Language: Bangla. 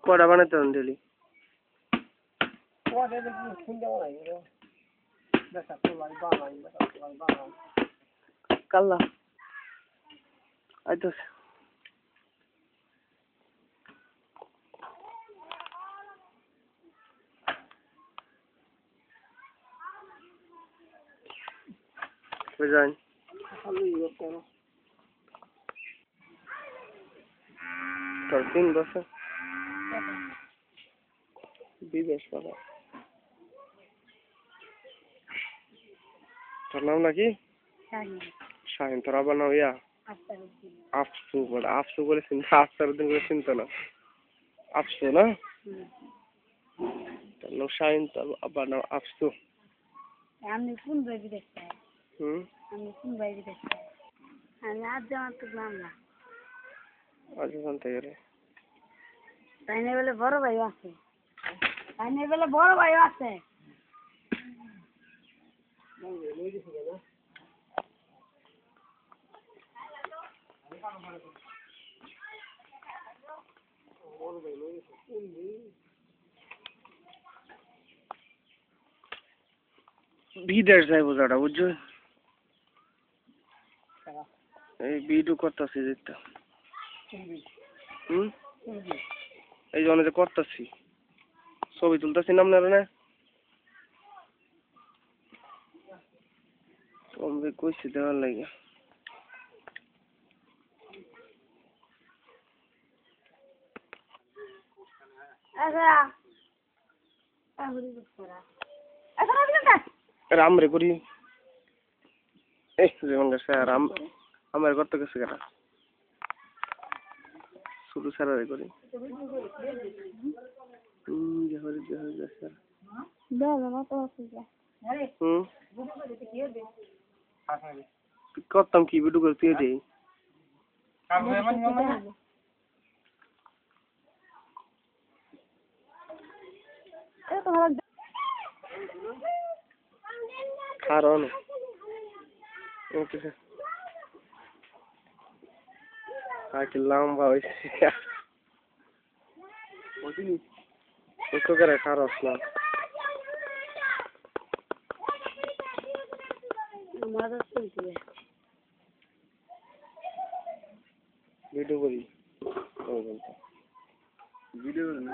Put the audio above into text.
কটা বানাতে হন ডেলি? কাল্লা আইতেছে। বুঝলেন? তোর 3 বছর বিদেশ বাবা। তোর নাম নাকি? শাহিন। তোর আবার নাম ইয়া আফসু বলে। আফসু বলে চিন্তা, আফসারউদ্দিন করে চিন্তা না, আফসু না? তোর নাম শাহিন, তোর আবার নাম আফসু। আমি কোন ভাই বিদেশ চাই? আমি কোন ভাই বিদেশ চাই? আমি আজ জামার তো নাম না। আজ জানতে গেলে তাই না বলে বড় ভাই আছে। তাই না বলে বড় ভাই আছে। বিদেশ যাই বোঝাটা বুঝছো? এই ভিডিও করতেছি যেটা এই জন্য যে করতেছি ছবি তুলতেছি না আপনারা না কমবে কইছি দেওয়ার লাগে। রাম রে করি যেমন রাম আমার করতে গেছে কেটা শুধু সারা রে করি করতাম কি ভিডিও করে তুই দেই কারণ কাকে লম্বা হয়েছে ওই করে খারাপ না ভিডিও করি ভিডিও করি না